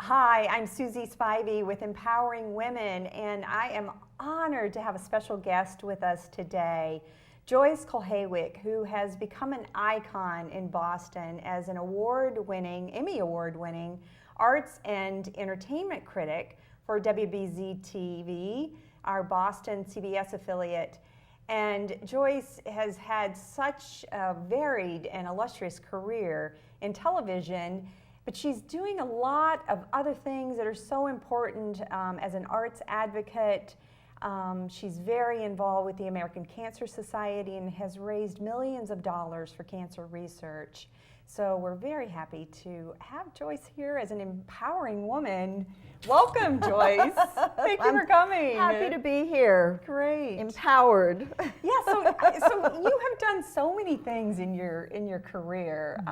Hi, I'm Susie Spivey with Empowering Women, and I am honored to have a special guest with us today, Joyce Kulhawik, who has become an icon in Boston as an Emmy Award-winning arts and entertainment critic for WBZ-TV, our Boston CBS affiliate. And Joyce has had such a varied and illustrious career in television, but she's doing a lot of other things that are so important as an arts advocate. She's very involved with the American Cancer Society and has raised millions of dollars for cancer research. So we're very happy to have Joyce here as an empowering woman. Welcome, Joyce. Thank you for coming. Happy to be here. Great. Empowered. Yeah, so you have done so many things in your career.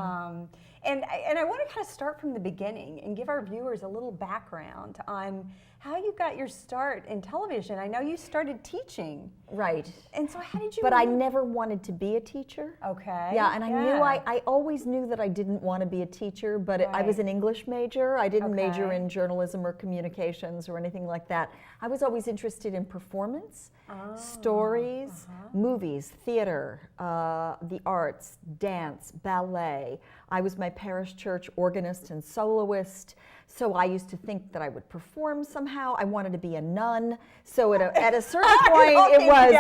And I want to kind of start from the beginning and give our viewers a little background on how you got your start in television. I know you started teaching. Right. And so how did you... But I never wanted to be a teacher. Okay. Yeah, and I always knew that I didn't want to be a teacher, but I was an English major. I didn't major in journalism or communications or anything like that. I was always interested in performance, stories, movies, theater, the arts, dance, ballet. I was my parish church organist and soloist, so I used to think that I would perform somehow. I wanted to be a nun, so at a certain point it was,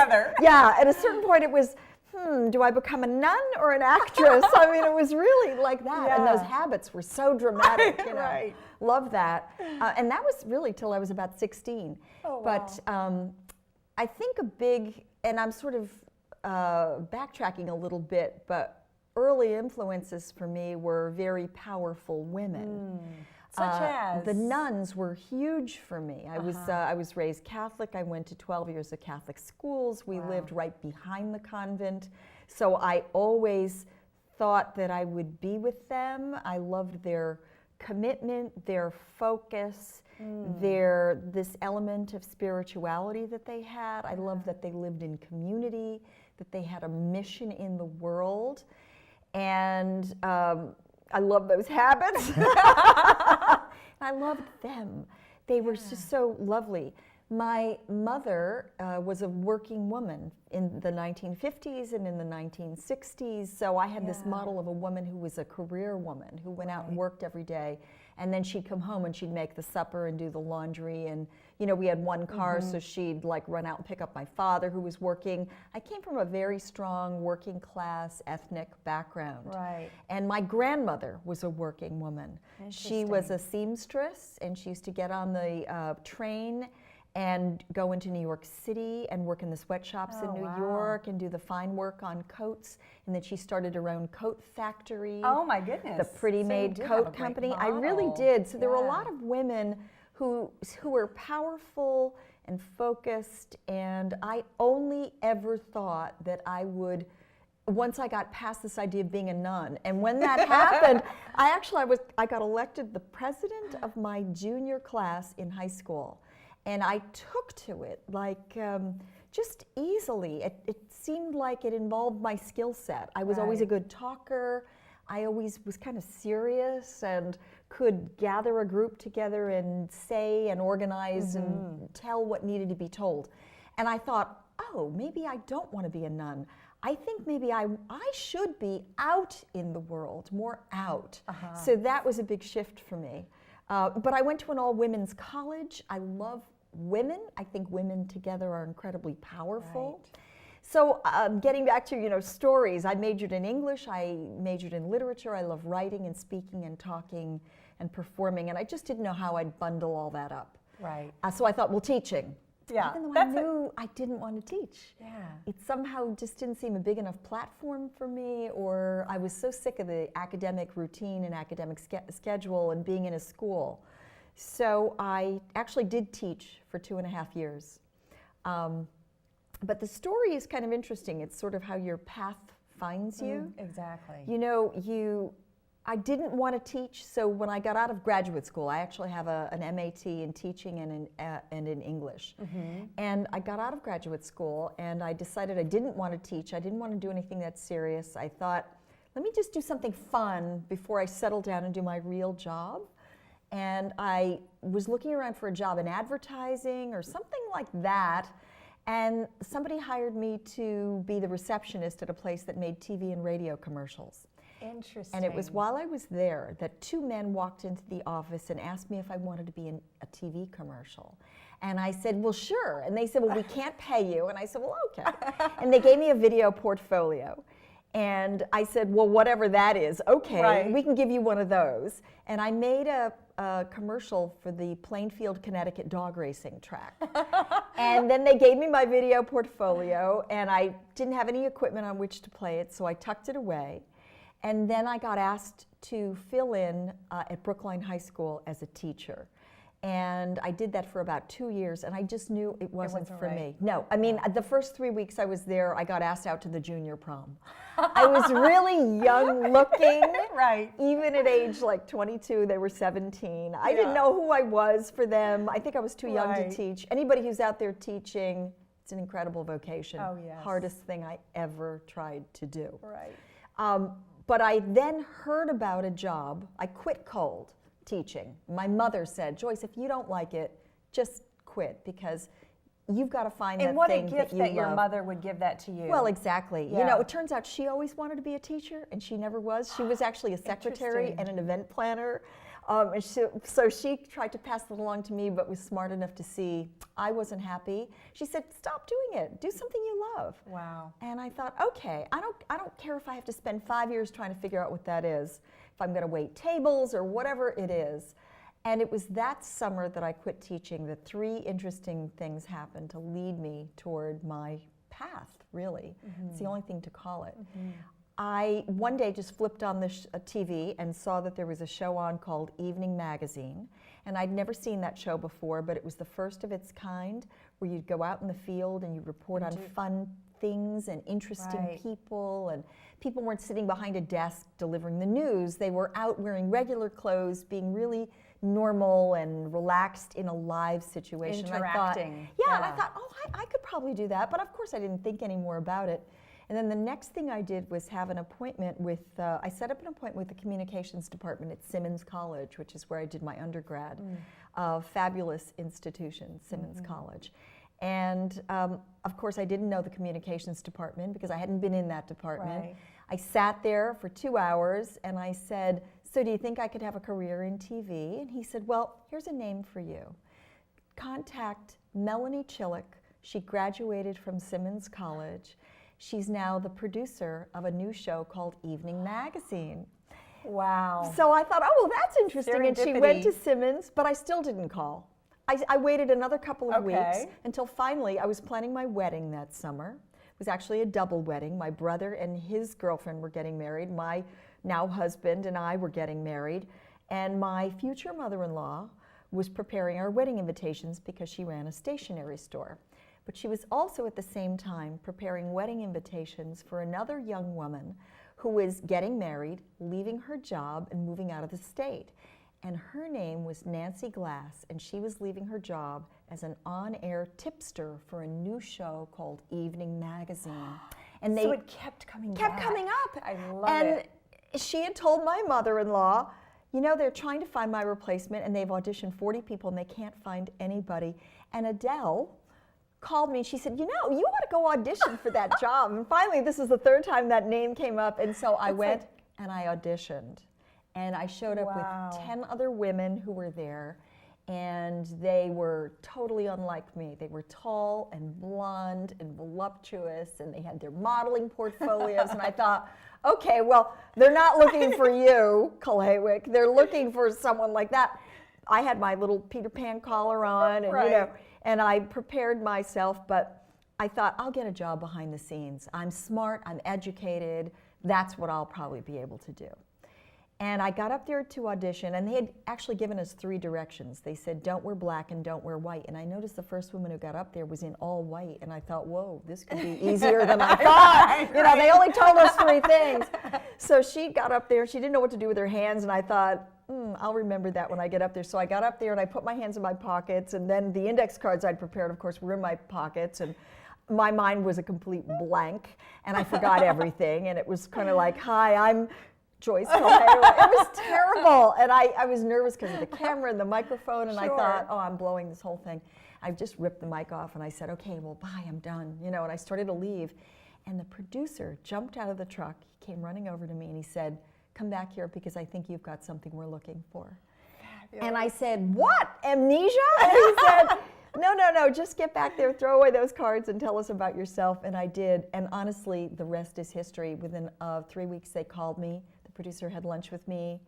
yeah, at a certain point it was, do I become a nun or an actress? I mean, it was really like that, and those habits were so dramatic, you know. Right. Love that. And that was really till I was about 16. Oh, wow. But I think and I'm sort of backtracking a little bit, but early influences for me were very powerful women. Such as? The nuns were huge for me. I was raised Catholic. I went to 12 years of Catholic schools. We lived right behind the convent. So I always thought that I would be with them. I loved their commitment, their focus, this element of spirituality that they had. I loved that they lived in community, that they had a mission in the world. And I love those habits. I loved them. They were just so lovely. My mother was a working woman in the 1950s and in the 1960s, so I had this model of a woman who was a career woman, who went out and worked every day, and then she'd come home and she'd make the supper and do the laundry, and you know, we had one car, so she'd like run out and pick up my father who was working. I came from a very strong working class ethnic background. Right. And my grandmother was a working woman. She was a seamstress, and she used to get on the train and go into New York City and work in the sweatshops in New York and do the fine work on coats. And then she started her own coat factory. Oh my goodness. The Pretty Made Coat Company. I really did. So there were a lot of women who were powerful and focused, and I only ever thought that I would, once I got past this idea of being a nun, and when that happened, I got elected the president of my junior class in high school. And I took to it like just easily. It seemed like it involved my skill set. I was always a good talker. I always was kind of serious and could gather a group together and say and organize and tell what needed to be told. And I thought, oh, maybe I don't want to be a nun. I think maybe I should be out in the world, more out. So that was a big shift for me. But I went to an all-women's college. I love women. I think women together are incredibly powerful. Right. So getting back to, stories, I majored in English, I majored in literature, I love writing and speaking and talking and performing, and I just didn't know how I'd bundle all that up. Right. So I thought, well, teaching. Yeah. Even though I knew I didn't want to teach. Yeah. It somehow just didn't seem a big enough platform for me, or I was so sick of the academic routine and academic schedule and being in a school. So I actually did teach for 2.5 years. But the story is kind of interesting. It's sort of how your path finds you. Exactly. I didn't want to teach, so when I got out of graduate school, I actually have an MAT in teaching and in English. And I got out of graduate school, and I decided I didn't want to teach. I didn't want to do anything that serious. I thought, let me just do something fun before I settle down and do my real job. and I was looking around for a job in advertising or something like that, and somebody hired me to be the receptionist at a place that made TV and radio commercials. Interesting. And it was while I was there that two men walked into the office and asked me if I wanted to be in a TV commercial. And I said, well, sure. And they said, well, we can't pay you. And I said, well, okay. And they gave me a video portfolio. And I said, well, whatever that is, okay, we can give you one of those. And I made a commercial for the Plainfield, Connecticut dog racing track. And then they gave me my video portfolio, and I didn't have any equipment on which to play it, so I tucked it away. And then I got asked to fill in at Brookline High School as a teacher. And I did that for about 2 years, and I just knew it wasn't for me. No, I mean, the first 3 weeks I was there, I got asked out to the junior prom. I was really young looking. Even at age like 22, they were 17. I didn't know who I was for them. I think I was too young to teach. Anybody who's out there teaching, it's an incredible vocation. Oh, yes. Hardest thing I ever tried to do. But I then heard about a job. I quit cold teaching. My mother said, Joyce, if you don't like it, just quit, because you've got to find that thing that you love. And what a gift that your mother would give that to you. Well, exactly. You know, it turns out she always wanted to be a teacher, and she never was. She was actually a secretary and an event planner. And so she tried to pass it along to me, but was smart enough to see I wasn't happy. She said, stop doing it. Do something you love. Wow. And I thought, okay, I don't care if I have to spend 5 years trying to figure out what that is, if I'm going to wait tables or whatever it is. And it was that summer that I quit teaching that 3 interesting things happened to lead me toward my path, really. It's the only thing to call it. I one day just flipped on the TV and saw that there was a show on called Evening Magazine, and I'd never seen that show before, but it was the first of its kind, where you'd go out in the field and you'd report on fun things and interesting people, and people weren't sitting behind a desk delivering the news. They were out wearing regular clothes, being really normal and relaxed in a live situation. Interacting. And I thought, oh, I could probably do that, but of course I didn't think any more about it. And then the next thing I did was have an appointment with, I set up an appointment with the communications department at Simmons College, which is where I did my undergrad. Fabulous institution, Simmons College. And of course I didn't know the communications department because I hadn't been in that department. I sat there for 2 hours and I said, so do you think I could have a career in TV? And he said, well, here's a name for you. Contact Melanie Chillick. She graduated from Simmons College. She's now the producer of a new show called Evening Magazine. Wow. So I thought, oh, well, that's interesting. And she went to Simmons, but I still didn't call. I waited another couple of weeks until finally I was planning my wedding that summer. It was actually a double wedding. My brother and his girlfriend were getting married. My now husband and I were getting married. And my future mother-in-law was preparing our wedding invitations because she ran a stationery store. But she was also at the same time preparing wedding invitations for another young woman who was getting married, leaving her job, and moving out of the state. And her name was Nancy Glass, and she was leaving her job as an on-air tipster for a new show called Evening Magazine. And so it kept coming up. I love it. And she had told my mother-in-law, you know, they're trying to find my replacement, and they've auditioned 40 people, and they can't find anybody. And Adele called me and she said, you know, you ought to go audition for that job. And finally, this is the 3rd time that name came up. And so I went and I auditioned. And I showed up with 10 other women who were there. And they were totally unlike me. They were tall and blonde and voluptuous, and they had their modeling portfolios. And I thought, okay, well, they're not looking for you, Kulhawik. They're looking for someone like that. I had my little Peter Pan collar on, and you know, and I prepared myself, but I thought, I'll get a job behind the scenes. I'm smart, I'm educated, that's what I'll probably be able to do. And I got up there to audition, and they had actually given us 3 directions. They said, don't wear black and don't wear white. And I noticed the first woman who got up there was in all white, and I thought, whoa, this could be easier than I thought. You know, they only told us 3 things. So she got up there, she didn't know what to do with her hands, and I thought, I'll remember that when I get up there. So I got up there and I put my hands in my pockets, and then the index cards I'd prepared, of course, were in my pockets, and my mind was a complete blank, and I forgot everything, and it was kind of like, hi, I'm Joyce Kulhawik. It was terrible. And I was nervous because of the camera and the microphone, and I thought, oh, I'm blowing this whole thing. I just ripped the mic off, and I said, okay, well, bye, I'm done. You know, and I started to leave. And the producer jumped out of the truck. He came running over to me, and he said, come back here because I think you've got something we're looking for. Fabulous. And I said, what, amnesia? And he said, no, just get back there, throw away those cards and tell us about yourself. And I did. And honestly, the rest is history. Within 3 weeks, they called me. The producer had lunch with me.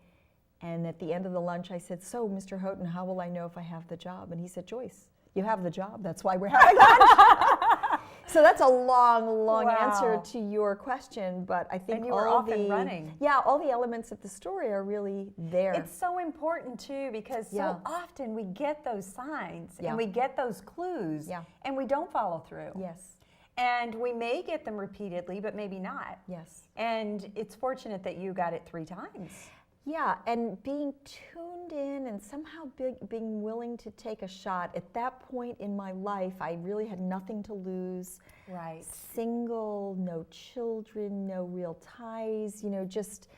And at the end of the lunch, I said, so, Mr. Houghton, how will I know if I have the job? And he said, Joyce, you have the job. That's why we're having lunch. So that's a long answer to your question, but I think and you were off and running. Yeah, all the elements of the story are really there. It's so important too, because so often we get those signs and we get those clues and we don't follow through. Yes. And we may get them repeatedly, but maybe not. Yes. And it's fortunate that you got it 3 times. Yeah, and being tuned in and somehow being willing to take a shot. At that point in my life, I really had nothing to lose. Right. Single, no children, no real ties, you know, just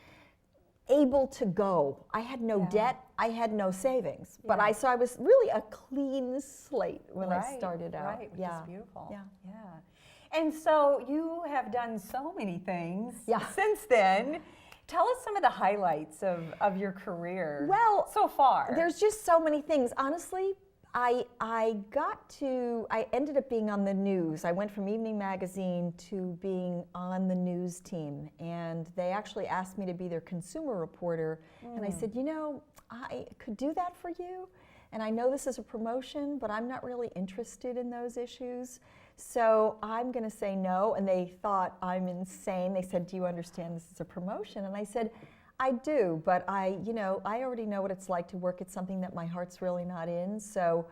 able to go. I had no debt, I had no savings, but I was really a clean slate when I started out. Right, which is beautiful. Yeah. And so you have done so many things since then. Tell us some of the highlights of your career so far. There's just so many things. Honestly, I ended up being on the news. I went from Evening Magazine to being on the news team, and they actually asked me to be their consumer reporter, and I said, you know, I could do that for you, and I know this is a promotion, but I'm not really interested in those issues. So I'm going to say no, and they thought I'm insane. They said, do you understand this is a promotion? And I said, I do, but I already know what it's like to work at something that my heart's really not in. So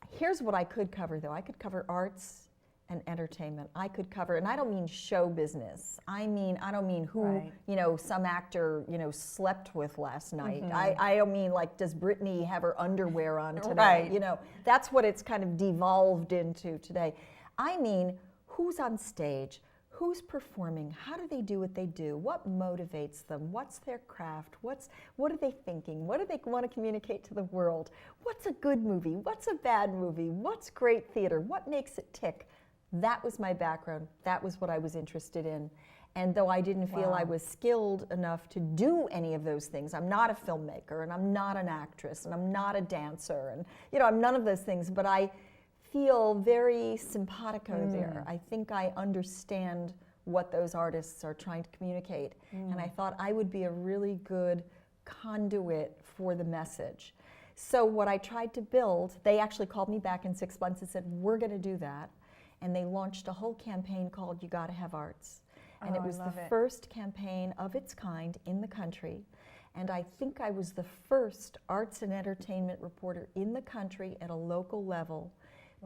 here's what I could cover, though. I could cover arts and entertainment. I could cover, and I don't mean show business. I don't mean who, some actor, slept with last night. I don't mean like, does Britney have her underwear on today? Right. That's what it's kind of devolved into today. I mean, who's on stage? Who's performing? How do they do what they do? What motivates them? What's their craft? What are they thinking? What do they want to communicate to the world? What's a good movie? What's a bad movie? What's great theater? What makes it tick? That was my background. That was what I was interested in. And though I didn't feel I was skilled enough to do any of those things, I'm not a filmmaker, and I'm not an actress, and I'm not a dancer, and I'm none of those things, but I feel very simpatico there. I think I understand what those artists are trying to communicate. And I thought I would be a really good conduit for the message. So what I tried to build, they actually called me back in 6 months and said, we're going to do that. And they launched a whole campaign called You Gotta Have Arts. And it was the first campaign of its kind in the country. And I think I was the first arts and entertainment reporter in the country at a local level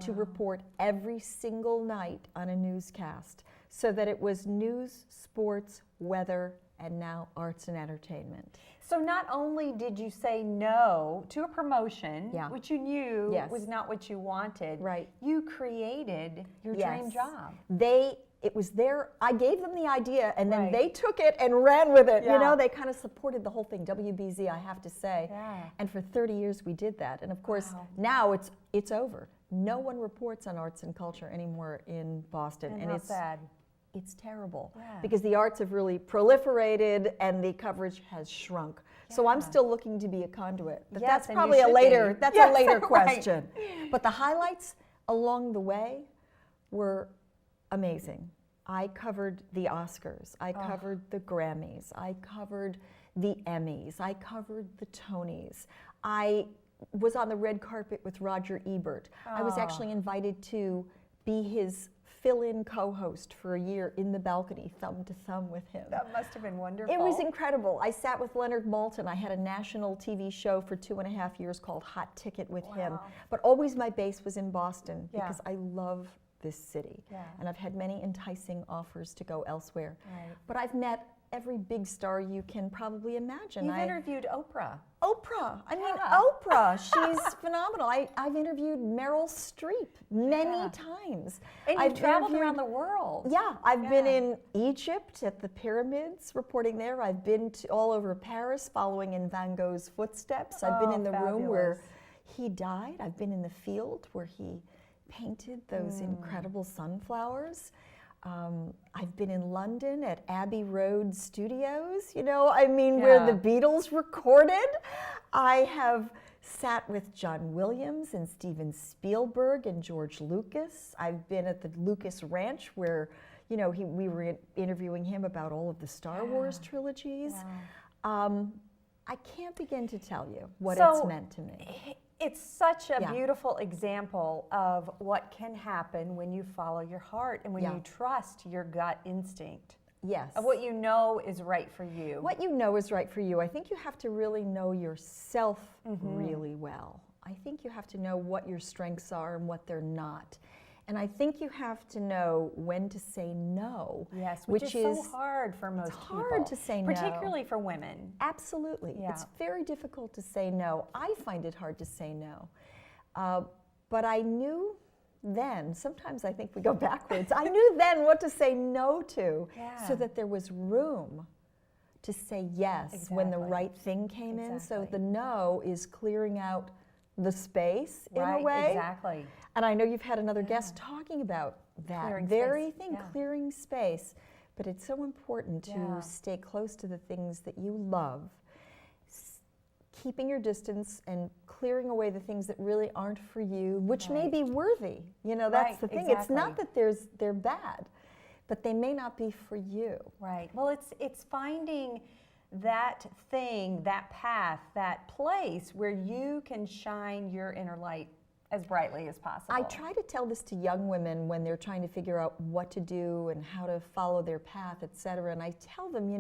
to report every single night on a newscast, so that it was news, sports, weather, and now arts and entertainment. So not only did you say no to a promotion, which you knew was not what you wanted, you created your dream job. It was I gave them the idea, and then they took it and ran with it. They kind of supported the whole thing. WBZ, I have to say. And for 30 years we did that. And of course, now it's over. No one reports on arts and culture anymore in Boston. And it's sad. It's terrible because the arts have really proliferated and the coverage has shrunk. So I'm still looking to be a conduit. But that's probably a later question. But the highlights along the way were amazing. I covered the Oscars. I covered the Grammys. I covered the Emmys. I covered the Tonys. I was on the red carpet with Roger Ebert. I was actually invited to be his fill-in co-host for a year in the balcony, thumb to thumb with him. That must have been wonderful. It was incredible. I sat with Leonard Maltin. I had a national TV show for 2.5 years called Hot Ticket with him. But always my base was in Boston because I love this city. And I've had many enticing offers to go elsewhere. But I've met every big star you can probably imagine. You've interviewed Oprah. Oprah. I mean, Oprah. She's phenomenal. I've interviewed Meryl Streep many times. And you've traveled around the world. Yeah, I've been in Egypt at the pyramids, reporting there. I've been all over Paris, following in Van Gogh's footsteps. I've been in the room where he died. I've been in the field where he painted those incredible sunflowers. I've been in London at Abbey Road Studios, where the Beatles recorded. I have sat with John Williams and Steven Spielberg and George Lucas. I've been at the Lucas Ranch where, we were interviewing him about all of the Star Wars trilogies. I can't begin to tell you what it's meant to me. It's such a beautiful example of what can happen when you follow your heart and when you trust your gut instinct. Yes. Of what you know is right for you. What you know is right for you. I think you have to really know yourself really well. I think you have to know what your strengths are and what they're not. And I think you have to know when to say no. Yes, which is so hard for most people. It's hard to say no. Particularly for women. Absolutely. Yeah. It's very difficult to say no. I find it hard to say no. But I knew then, sometimes I think we go backwards, I knew then what to say no to so that there was room to say yes when the right thing came in. So the no is clearing out the space in a way. Exactly. And I know you've had another guest talking about that very thing, clearing space. But it's so important to stay close to the things that you love, keeping your distance and clearing away the things that really aren't for you, which may be worthy. That's the thing. It's not that they're bad, but they may not be for you. Right. Well, it's finding that thing, that path, that place where you can shine your inner light as brightly as possible. I try to tell this to young women when they're trying to figure out what to do and how to follow their path, etc. And I tell them,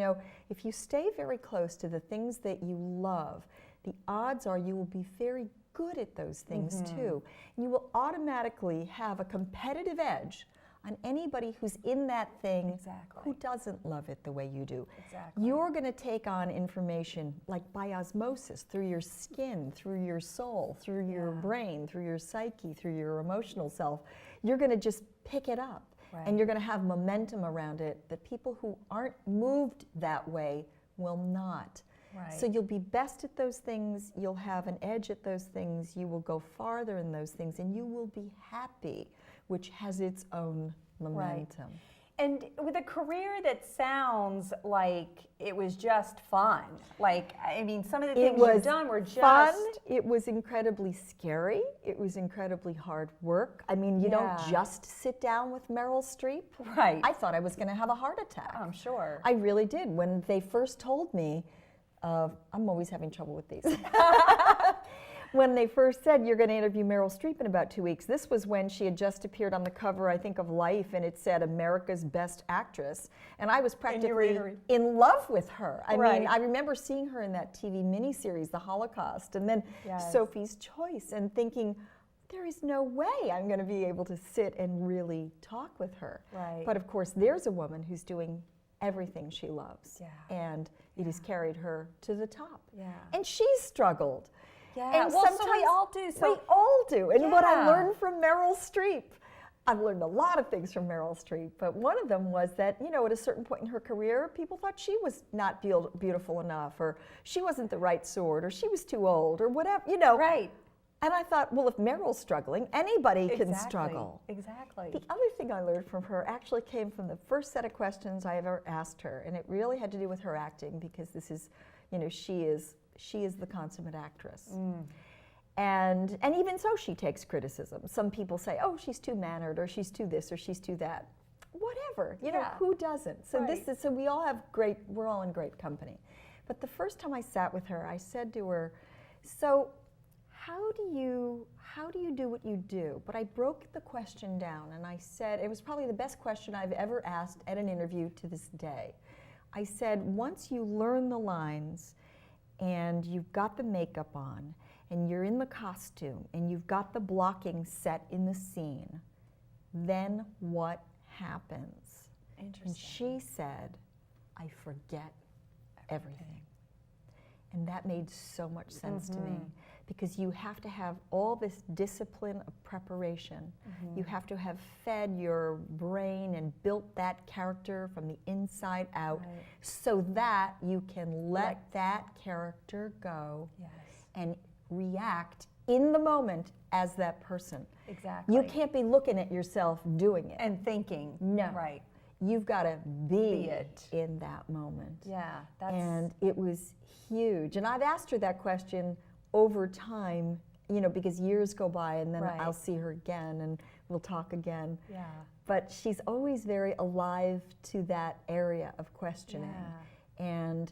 if you stay very close to the things that you love, the odds are you will be very good at those things too. And you will automatically have a competitive edge on anybody who's in that thing who doesn't love it the way you do. You're going to take on information like by osmosis, through your skin, through your soul, through your brain, through your psyche, through your emotional self. You're going to just pick it up and you're going to have momentum around it that people who aren't moved that way will not. So you'll be best at those things, you'll have an edge at those things, you will go farther in those things, and you will be happy, which has its own momentum. And with a career that sounds like it was just fun, some of the things you've done were just fun. It was incredibly scary. It was incredibly hard work. You don't just sit down with Meryl Streep. Right. I thought I was going to have a heart attack. I'm sure. I really did. When they first told me, I'm always having trouble with these. When they first said, you're going to interview Meryl Streep in about 2 weeks, this was when she had just appeared on the cover, I think, of Life, and it said America's Best Actress. And I was practically in love with her. I mean, I remember seeing her in that TV miniseries, The Holocaust, and then Sophie's Choice, and thinking, there is no way I'm going to be able to sit and really talk with her. But of course, there's a woman who's doing everything she loves, and it has carried her to the top. And she's struggled. And so we all do. We all do. And what I learned from Meryl Streep, I've learned a lot of things from Meryl Streep, but one of them was that, at a certain point in her career, people thought she was not beautiful enough, or she wasn't the right sort, or she was too old, or whatever, And I thought, well, if Meryl's struggling, anybody can struggle. Exactly. The other thing I learned from her actually came from the first set of questions I ever asked her, and it really had to do with her acting, because this is, she is the consummate actress. And even so, she takes criticism. Some people say, oh, she's too mannered, or she's too this, or she's too that. Whatever, who doesn't? So so we're all in great company. But the first time I sat with her, I said to her, so how do you do what you do? But I broke the question down, and I said, it was probably the best question I've ever asked at an interview to this day. I said, once you learn the lines, and you've got the makeup on, and you're in the costume, and you've got the blocking set in the scene, then what happens? Interesting. And she said, I forget everything. And that made so much sense to me, because you have to have all this discipline of preparation. You have to have fed your brain and built that character from the inside out, so that you can let that character go and react in the moment as that person. Exactly. You can't be looking at yourself doing it. And thinking. No. Right. You've got to be it in that moment. Yeah. That's And it was huge. And I've asked her that question over time, you know, because years go by and then I'll see her again and we'll talk again. Yeah. But she's always very alive to that area of questioning. And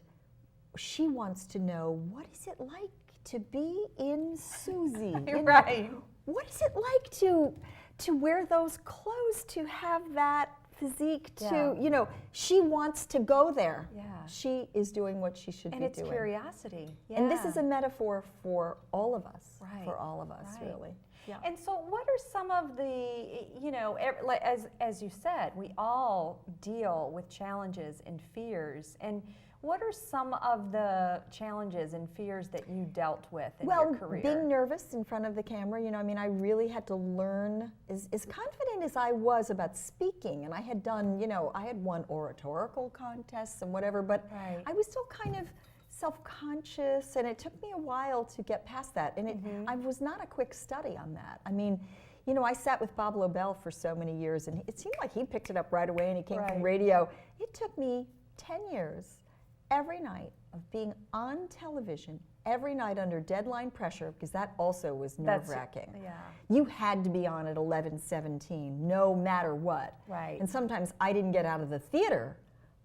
she wants to know, what is it like to be in Susie? Right. What is it like to wear those clothes, to have that physique, to, you know, she wants to go there. Yeah. She is doing what she should be doing. And it's curiosity. Yeah. And this is a metaphor for all of us. Right. For all of us, really. Yeah. And so what are some of the, you know, like as you said, we all deal with challenges and fears. And what are some of the challenges and fears that you dealt with in your career? Well, being nervous in front of the camera, you know, I mean, I really had to learn, as confident as I was about speaking, and I had done, you know, I had won oratorical contests and whatever, but I was still kind of self-conscious, and it took me a while to get past that. And I was not a quick study on that. I mean, you know, I sat with Bob Lobel for so many years, and it seemed like he picked it up right away, and he came from radio. It took me 10 years, every night, of being on television, every night under deadline pressure, because that also was nerve-wracking. You had to be on at 11:17, no matter what. Right. And sometimes I didn't get out of the theater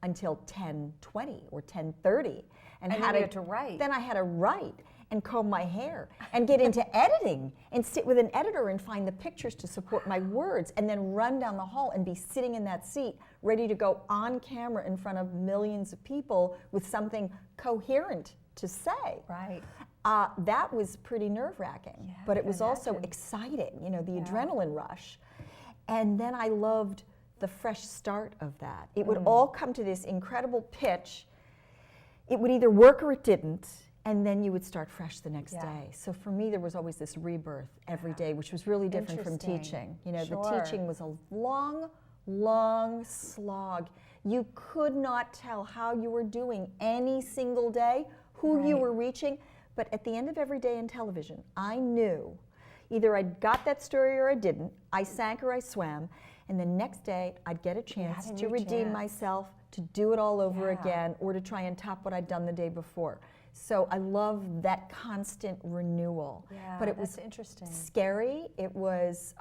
until 10:20 or 10:30. And then you had to write. Then I had to write and comb my hair and get into editing and sit with an editor and find the pictures to support my words, and then run down the hall and be sitting in that seat ready to go on camera in front of millions of people with something coherent to say. Right. That was pretty nerve-wracking, but it was also exciting, you know, the adrenaline rush. And then I loved the fresh start of that. It would all come to this incredible pitch. It would either work or it didn't, and then you would start fresh the next day. So for me, there was always this rebirth every day, which was really different from teaching. You know, the teaching was a long, long slog. You could not tell how you were doing any single day, who you were reaching, but at the end of every day in television, I knew either I got that story or I didn't, I sank or I swam, and the next day I'd get a chance to redeem myself, to do it all over again, or to try and top what I'd done the day before. So I love that constant renewal. But it was interesting. Scary, it was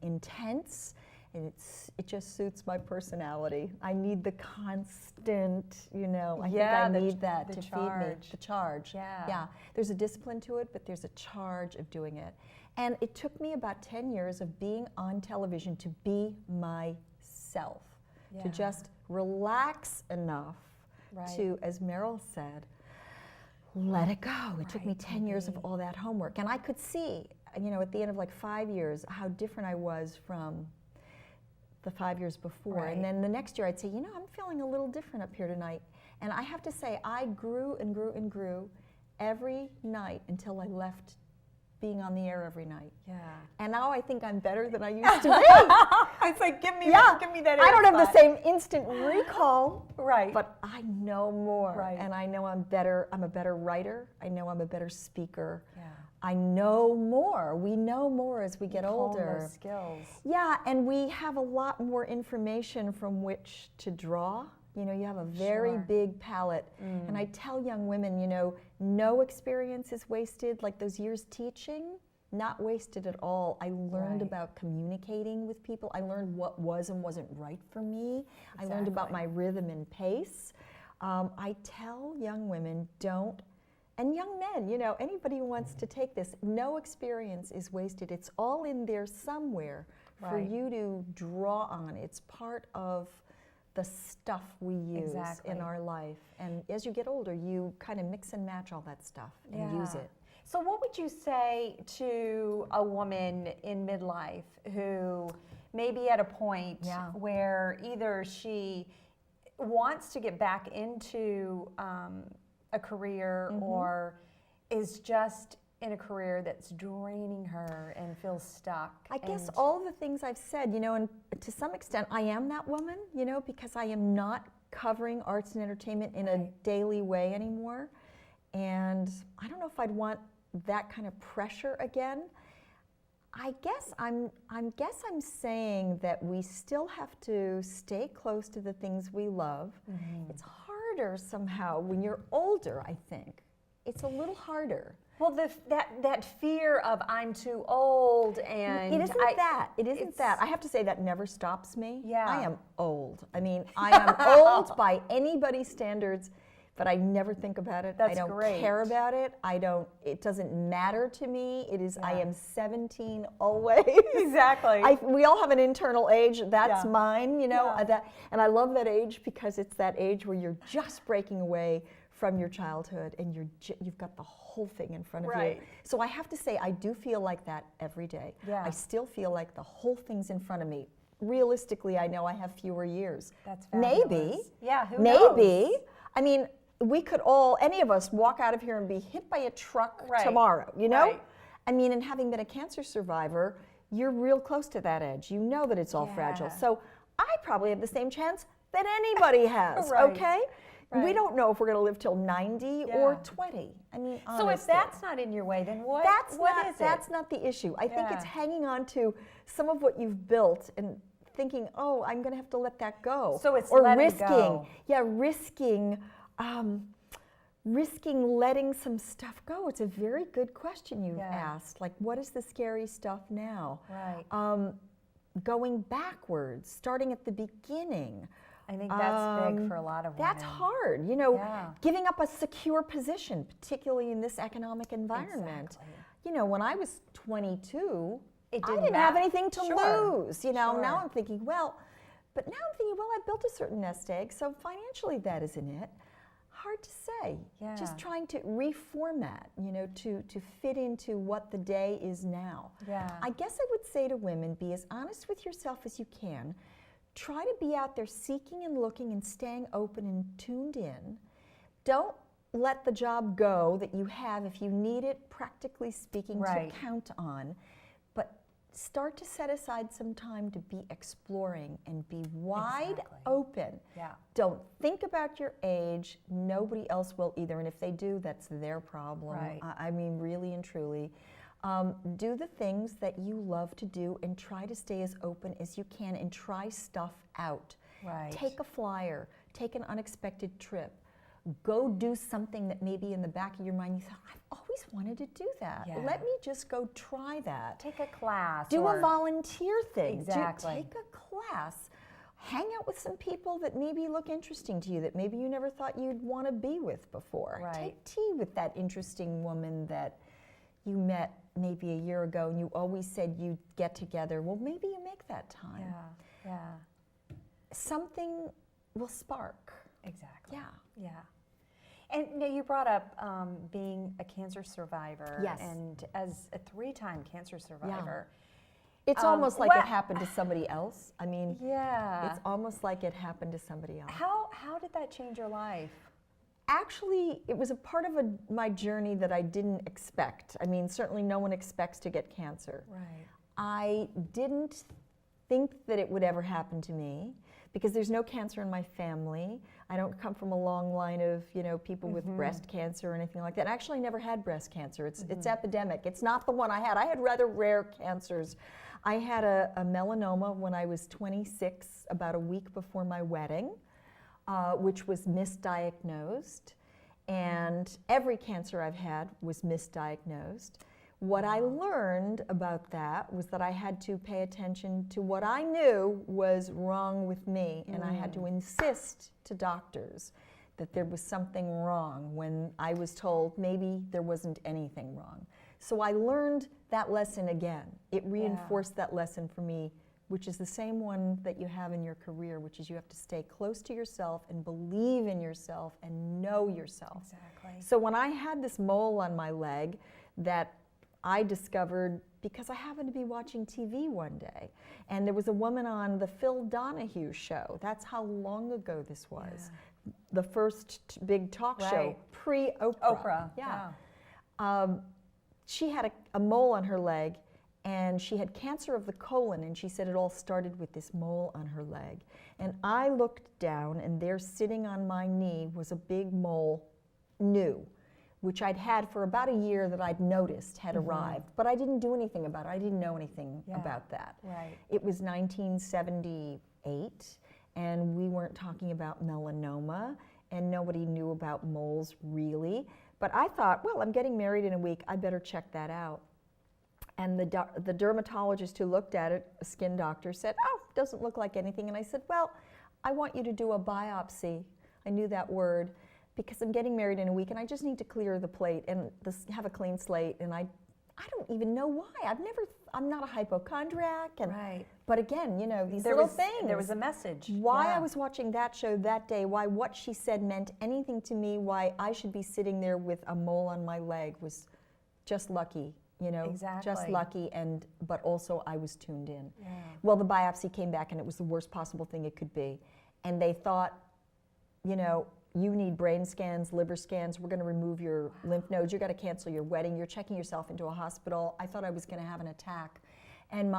intense, and it just suits my personality. I need the constant, you know, I think I need that to feed me. The charge. Yeah. There's a discipline to it, but there's a charge of doing it. And it took me about 10 years of being on television to be myself, to just relax enough to, as Meryl said, let it go. It took me 10 years of all that homework. And I could see, you know, at the end of like 5 years, how different I was from the 5 years before. And then the next year I'd say, you know, I'm feeling a little different up here tonight. And I have to say, I grew and grew and grew every night until I left being on the air every night. And now I think I'm better than I used to be. It's like, give me that I don't have the same instant recall, right? But I know more, and I know I'm better. I'm a better writer. I know I'm a better speaker. I know more. We know more as we get older. Those skills. Yeah, and we have a lot more information from which to draw. You know, you have a very big palette. And I tell young women, you know, no experience is wasted. Like those years teaching, not wasted at all. I learned about communicating with people. I learned what was and wasn't right for me. I learned about my rhythm and pace. I tell young women, and young men, you know, anybody who wants to take this, no experience is wasted. It's all in there somewhere for you to draw on. It's part of the stuff we use in our life. And as you get older, you kind of mix and match all that stuff and use it. So what would you say to a woman in midlife who may be at a point where either she wants to get back into a career or is just in a career that's draining her and feels stuck? I guess all the things I've said, you know, and to some extent I am that woman, you know, because I am not covering arts and entertainment in a daily way anymore. And I don't know if I'd want that kind of pressure again. I guess I'm saying that we still have to stay close to the things we love. It's harder somehow when you're older, I think. It's a little harder. Well, that fear of I'm too old and it isn't that. It isn't that. I have to say that never stops me. Yeah. I am old. I mean, I am old by anybody's standards, but I never think about it. That's I don't great. care about it. It doesn't matter to me. It is, I am 17 always. Exactly. We all have an internal age. That's Yeah. mine, you know. Yeah. And I love that age because it's that age where you're just breaking away from your childhood and you've got the whole thing in front of Right. you. So I have to say, I do feel like that every day. Yeah. I still feel like the whole thing's in front of me. Realistically, I know I have fewer years. That's fabulous. Maybe. Yeah, who Maybe. knows? I mean, we could all, any of us, walk out of here and be hit by a truck Right. tomorrow, you know? Right. I mean, and having been a cancer survivor, you're real close to that edge. You know that it's all fragile. Yeah. So I probably have the same chance that anybody has, Right. okay? We Right. don't know if we're going to live till 90 or Yeah. 20. I mean, So if honestly. that's not in your way, then what That's what not, is it? That's not the issue. I think it's Yeah. hanging on to some of what you've built and thinking, oh, I'm going to have to let that go. So it's or letting risking, go. yeah, risking letting some stuff go. It's a very good question you've Yeah. asked. Like, what is the scary stuff now? Right. Going backwards, starting at the beginning. I think that's big for a lot of women. That's hard, you know, Yeah. giving up a secure position, particularly in this economic environment. Exactly. You know, when I was 22, It I didn't didn't have matter. anything to Sure. lose. You know, now Sure. I'm thinking, well, I built a certain nest egg, so financially that isn't it. Hard to say. Yeah. Just trying to reformat, you know, to fit into what the day is now. Yeah. I guess I would say to women, be as honest with yourself as you can. Try to be out there seeking and looking and staying open and tuned in. Don't let the job go that you have if you need it, practically speaking, Right. to count on. But start to set aside some time to be exploring and be wide Exactly. open. Yeah. Don't think about your age. Nobody else will either. And if they do, that's their problem. Right. I mean, really and truly. Do the things that you love to do and try to stay as open as you can and try stuff out. Right. Take a flyer, take an unexpected trip, go do something that maybe in the back of your mind you thought, I've always wanted to do that. Yeah. Let me just go try that. Take a class. Do or a volunteer thing. Exactly. Take a class. Hang out with some people that maybe look interesting to you, that maybe you never thought you'd want to be with before. Right. Take tea with that interesting woman that you met maybe a year ago and you always said you'd get together. Well, maybe you make that time. Yeah. Yeah. Something will spark. Exactly. Yeah. Yeah. And now you brought up being a cancer survivor. Yes. And as a 3-time cancer survivor. It's almost like what- it happened to somebody else. I mean, Yeah. it's almost like it happened to somebody else. How did that change your life? Actually, it was a part of my journey that I didn't expect. I mean, certainly no one expects to get cancer. Right. I didn't think that it would ever happen to me because there's no cancer in my family. I don't come from a long line of, you know, people with breast cancer or anything like that. I actually never had breast cancer. It's epidemic. It's not the one I had. I had rather rare cancers. I had a melanoma when I was 26, about a week before my wedding, which was misdiagnosed. And every cancer I've had was misdiagnosed. What I learned about that was that I had to pay attention to what I knew was wrong with me, and I had to insist to doctors that there was something wrong when I was told maybe there wasn't anything wrong. So I learned that lesson again. It reinforced that lesson for me, which is the same one that you have in your career, which is you have to stay close to yourself and believe in yourself and know yourself. Exactly. So when I had this mole on my leg that I discovered because I happened to be watching TV one day, and there was a woman on the Phil Donahue show. That's how long ago this was. Yeah. The first big talk show, pre-Oprah. Oprah, She had a mole on her leg, and she had cancer of the colon, and she said it all started with this mole on her leg. And I looked down, and there sitting on my knee was a big mole, new, which I'd had for about a year that I'd noticed had arrived, but I didn't do anything about it. I didn't know anything about that. Right. It was 1978, and we weren't talking about melanoma, and nobody knew about moles really. But I thought, well, I'm getting married in a week, I better check that out. And the dermatologist who looked at it, a skin doctor, said, oh, doesn't look like anything. And I said, well, I want you to do a biopsy. I knew that word, because I'm getting married in a week and I just need to clear the plate and have a clean slate. And I don't even know why. I'm not a hypochondriac. And, but again, you know, these little things. There was a message. Why I was watching that show that day, why what she said meant anything to me, why I should be sitting there with a mole on my leg was just lucky. You know, just lucky, but also I was tuned in. Yeah. Well, the biopsy came back and it was the worst possible thing it could be. And they thought, you know, you need brain scans, liver scans, we're going to remove your lymph nodes, you're going to cancel your wedding, you're checking yourself into a hospital. I thought I was going to have an attack. And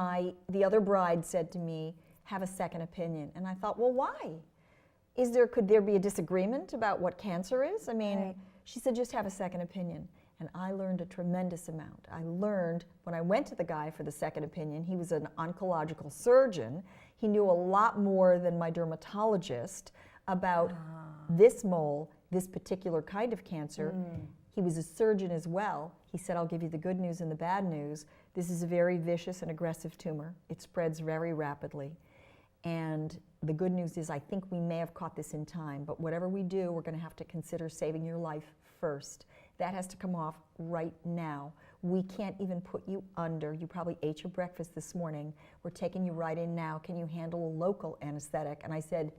the other bride said to me, have a second opinion. And I thought, well, why? Could there be a disagreement about what cancer is? I mean, she said, just have a second opinion. And I learned a tremendous amount. I learned when I went to the guy for the second opinion, he was an oncological surgeon. He knew a lot more than my dermatologist about this mole, this particular kind of cancer. He was a surgeon as well. He said, I'll give you the good news and the bad news. This is a very vicious and aggressive tumor. It spreads very rapidly. And the good news is I think we may have caught this in time, but whatever we do, we're going to have to consider saving your life first. That has to come off right now. We can't even put you under. You probably ate your breakfast this morning. We're taking you right in now. Can you handle a local anesthetic? And I said,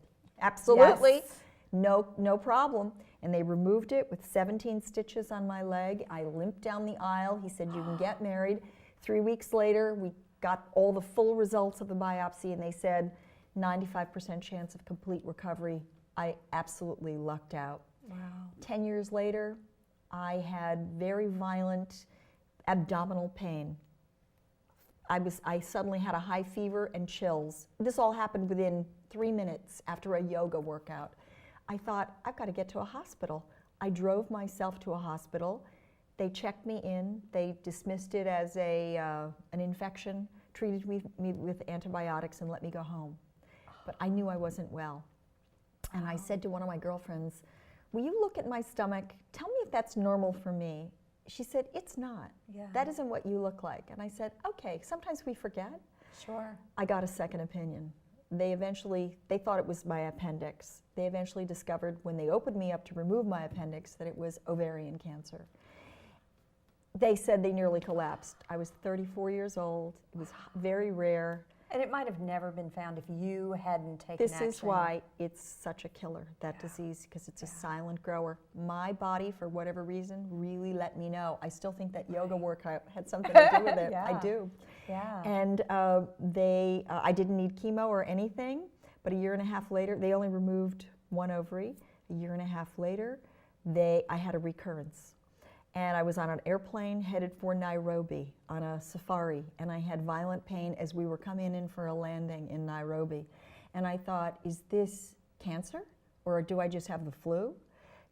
absolutely. Yes. No problem. And they removed it with 17 stitches on my leg. I limped down the aisle. He said, you can get married. 3 weeks later, we got all the full results of the biopsy, and they said 95% chance of complete recovery. I absolutely lucked out. Wow. 10 years later, I had very violent abdominal pain. I suddenly had a high fever and chills. This all happened within 3 minutes after a yoga workout. I thought, I've got to get to a hospital. I drove myself to a hospital. They checked me in. They dismissed it as an infection, treated me with antibiotics, and let me go home. But I knew I wasn't well. And I said to one of my girlfriends, will you look at my stomach? Tell me if that's normal for me. She said, it's not. Yeah. That isn't what you look like. And I said, okay, sometimes we forget. Sure. I got a second opinion. They thought it was my appendix. They eventually discovered when they opened me up to remove my appendix that it was ovarian cancer. They said they nearly collapsed. I was 34 years old. It was very rare. And it might have never been found if you hadn't taken action. This is why it's such a killer, that disease, because it's a silent grower. My body, for whatever reason, really let me know. I still think that yoga workout had something to do with it. I do. Yeah. And I didn't need chemo or anything, but a year and a half later, they only removed one ovary. A year and a half later, I had a recurrence. And I was on an airplane headed for Nairobi on a safari, and I had violent pain as we were coming in for a landing in Nairobi. And I thought, is this cancer, or do I just have the flu?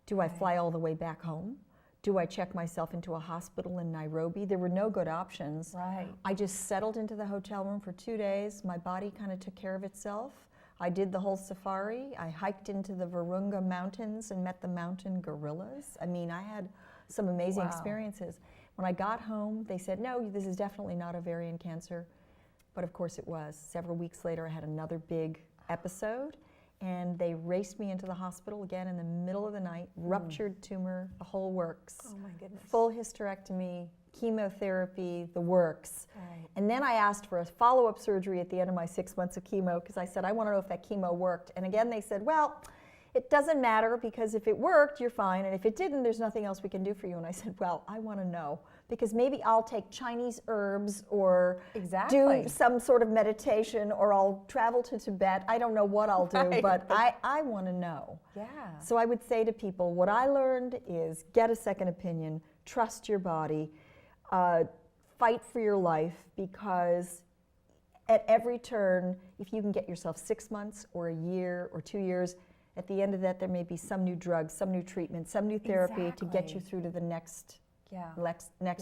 Do I fly all the way back home? Do I check myself into a hospital in Nairobi? There were no good options. Right. I just settled into the hotel room for 2 days. My body kind of took care of itself. I did the whole safari. I hiked into the Virunga Mountains and met the mountain gorillas. I mean, I had some amazing experiences. When I got home, they said, no, this is definitely not ovarian cancer. But of course it was. Several weeks later, I had another big episode, and they raced me into the hospital again in the middle of the night, ruptured tumor, the whole works. Oh my goodness. Full hysterectomy, chemotherapy, the works. Right. And then I asked for a follow-up surgery at the end of my 6 months of chemo, because I said, I want to know if that chemo worked. And again, they said, well, it doesn't matter, because if it worked, you're fine, and if it didn't, there's nothing else we can do for you. And I said, well, I want to know, because maybe I'll take Chinese herbs or Exactly. do some sort of meditation, or I'll travel to Tibet. I don't know what I'll do, Right. but I want to know. Yeah. So I would say to people, what I learned is get a second opinion, trust your body, fight for your life, because at every turn, if you can get yourself 6 months or a year or 2 years, at the end of that, there may be some new drug, some new treatment, some new therapy to get you through to the next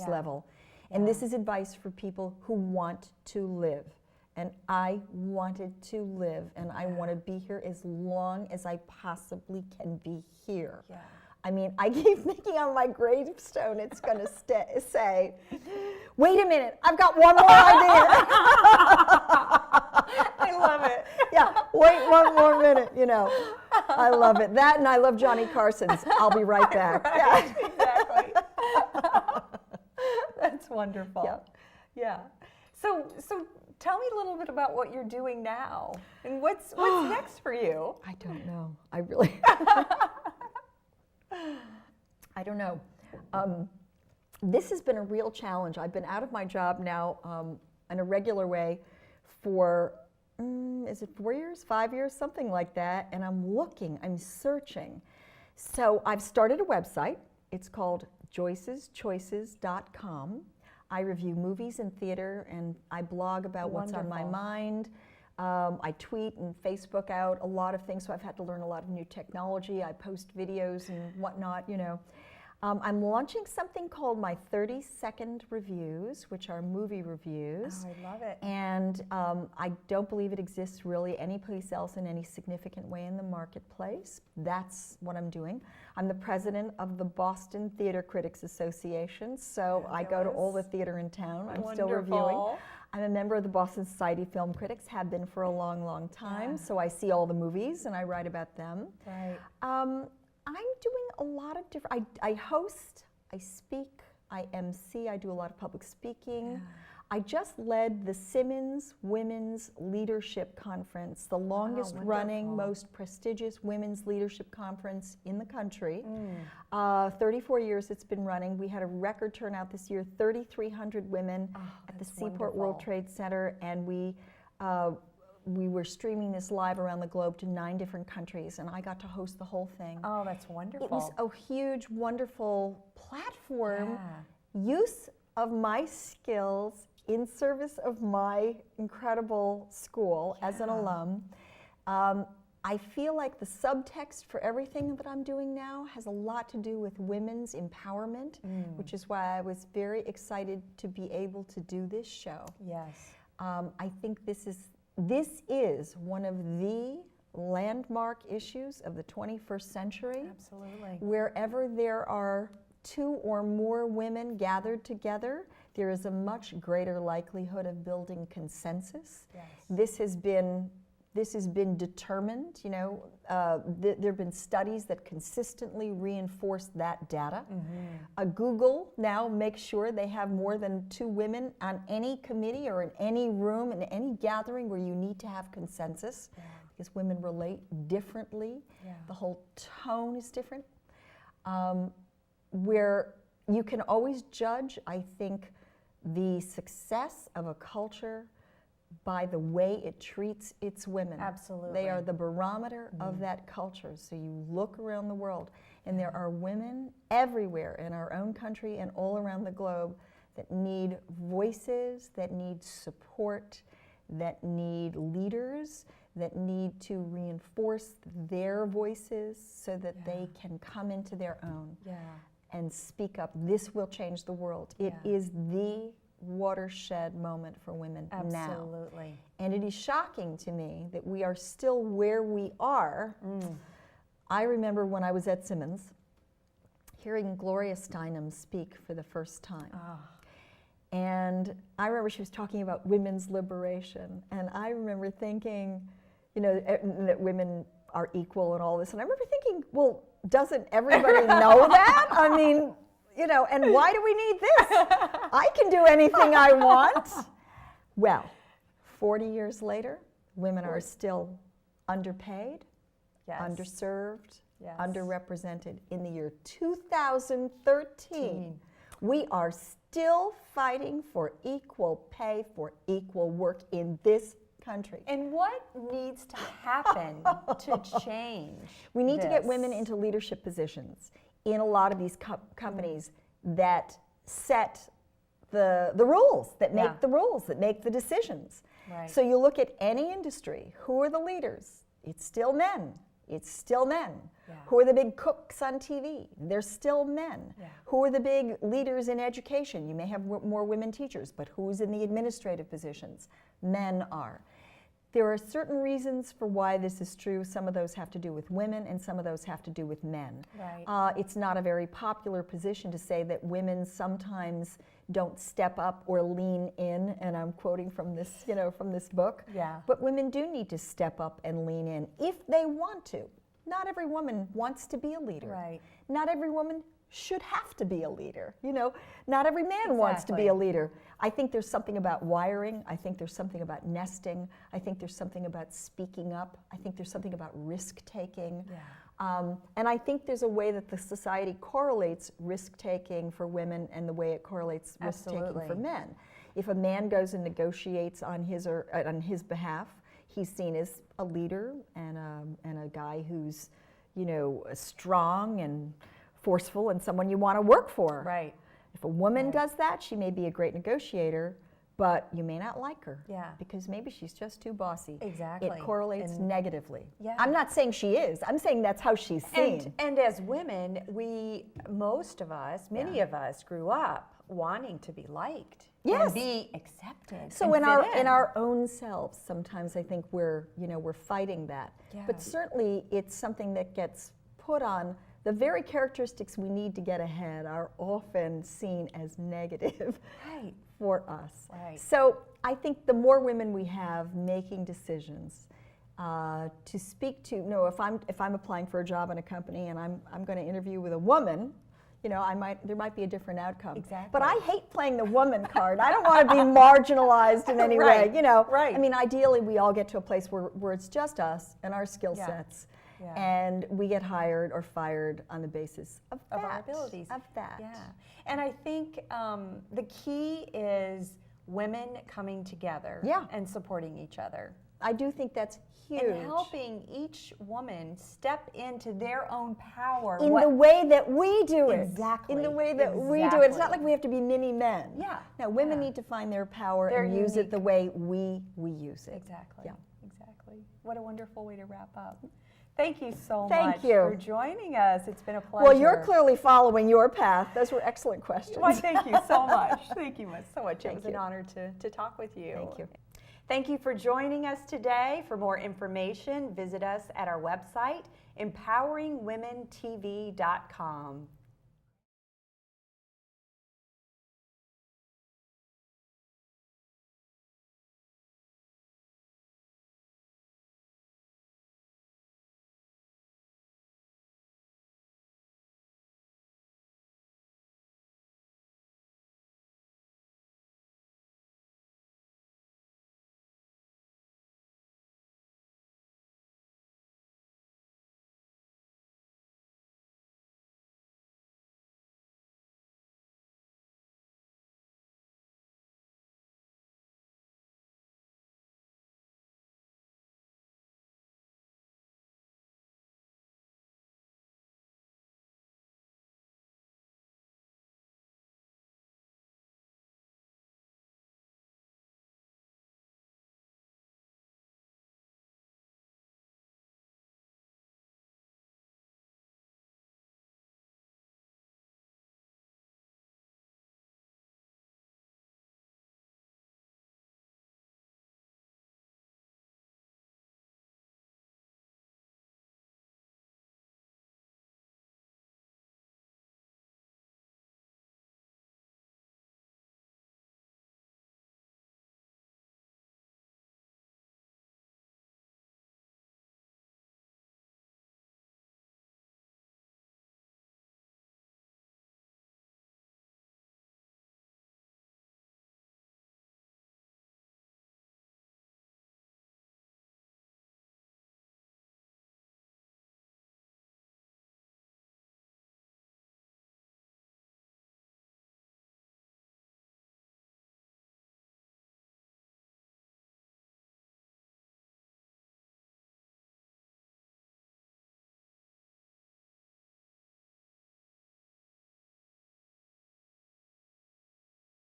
level. And this is advice for people who want to live. And I wanted to live, and I want to be here as long as I possibly can be here. Yeah. I mean, I keep thinking on my gravestone, it's going to say, wait a minute, I've got one more idea. I love it. Yeah, wait one more minute, you know. I love it. That, and I love Johnny Carson's I'll be right back. Right, exactly. That's wonderful. Yeah. Yeah. So tell me a little bit about what you're doing now, and what's next for you. I don't know. I really, I don't know. This has been a real challenge. I've been out of my job now in a regular way for, is it 4 years, 5 years, something like that, and I'm searching. So I've started a website. It's called joyceschoices.com. I review movies and theater, and I blog about what's on my mind. I tweet and Facebook out a lot of things, so I've had to learn a lot of new technology. I post videos and whatnot, you know. I'm launching something called my 30-second reviews, which are movie reviews. Oh, I love it. And I don't believe it exists really anyplace else in any significant way in the marketplace. That's what I'm doing. I'm the president of the Boston Theater Critics Association, so I go to all the theater in town. I'm still reviewing. I'm a member of the Boston Society of Film Critics, have been for a long, long time, so I see all the movies and I write about them. Right. I'm doing a lot of different, I host, I speak, I MC, I do a lot of public speaking. Yeah. I just led the Simmons Women's Leadership Conference, the longest running, most prestigious women's leadership conference in the country. 34 years it's been running. We had a record turnout this year, 3,300 women at the Seaport World Trade Center, and we were streaming this live around the globe to 9 different countries, and I got to host the whole thing. Oh, that's wonderful. It was a huge, wonderful platform, use of my skills in service of my incredible school as an alum. I feel like the subtext for everything that I'm doing now has a lot to do with women's empowerment, which is why I was very excited to be able to do this show. Yes. I think this is one of the landmark issues of the 21st century. Absolutely. Wherever there are 2 or more women gathered together, there is a much greater likelihood of building consensus. Yes. This has been determined, you know, there have been studies that consistently reinforce that data. Google now makes sure they have more than 2 women on any committee or in any room, in any gathering where you need to have consensus, because women relate differently. The whole tone is different. Where you can always judge, I think, the success of a culture by the way it treats its women. Absolutely. They are the barometer of that culture. So you look around the world, and there are women everywhere in our own country and all around the globe that need voices, that need support, that need leaders, that need to reinforce their voices so that they can come into their own and speak up. This will change the world. It is the watershed moment for women now. Absolutely. And it is shocking to me that we are still where we are. I remember when I was at Simmons, hearing Gloria Steinem speak for the first time. And I remember she was talking about women's liberation. And I remember thinking, you know, that women are equal and all this. And I remember thinking, well, doesn't everybody know that? I mean, you know, and why do we need this? I can do anything I want. Well, 40 years later, women are still underpaid, underserved, underrepresented. In the year 2013, we are still fighting for equal pay for equal work in this country. And what needs to happen to change? We need to get this? women into leadership positions in a lot of these companies that set the rules, that make the rules, that make the decisions. Right. So you look at any industry, who are the leaders? It's still men. It's still men. Yeah. Who are the big cooks on TV? They're still men. Yeah. Who are the big leaders in education? You may have more women teachers, but who's in the administrative positions? Men are. There are certain reasons for why this is true. Some of those have to do with women, and some of those have to do with men. Right. It's not a very popular position to say that women sometimes don't step up or lean in, and I'm quoting from this, from this book. Yeah. But women do need to step up and lean in if they want to. Not every woman wants to be a leader. Right. Not every woman should have to be a leader. Not every man wants to be a leader. I think there's something about wiring. I think there's something about nesting. I think there's something about speaking up. I think there's something about risk-taking. Yeah. And I think there's a way that the society correlates risk-taking for women and the way it correlates risk-taking for men. If a man goes and negotiates on his behalf, he's seen as a leader and a guy who's, strong and forceful and someone you want to work for. Right. If a woman does that, she may be a great negotiator, but you may not like her. Yeah. Because maybe she's just too bossy. Exactly. It correlates negatively. Yeah. I'm not saying she is. I'm saying that's how she's seen. And as women, most of us, many of us grew up wanting to be liked. Yes. And be accepted. So and in our own selves, sometimes I think we're fighting that. Yeah. But certainly it's something that gets put on. The very characteristics we need to get ahead are often seen as negative for us. Right. So I think the more women we have making decisions to speak to, if I'm applying for a job in a company and I'm going to interview with a woman, there might be a different outcome. Exactly. But I hate playing the woman card. I don't want to be marginalized in any way. Right. I mean, ideally, we all get to a place where it's just us and our skill sets. Yeah. And we get hired or fired on the basis of our abilities. Of that. Yeah. And I think the key is women coming together and supporting each other. I do think that's huge. And helping each woman step into their own power. In the way that we do it. Exactly. In the way that we do it. It's not like we have to be mini men. Yeah. No, women need to find their power and use it the way we use it. Exactly. Yeah. Exactly. What a wonderful way to wrap up. Thank you so much for joining us. It's been a pleasure. Well, you're clearly following your path. Those were excellent questions. Well, thank you so much. Thank you so much. It was an honor to talk with you. Thank you. Thank you for joining us today. For more information, visit us at our website, empoweringwomentv.com.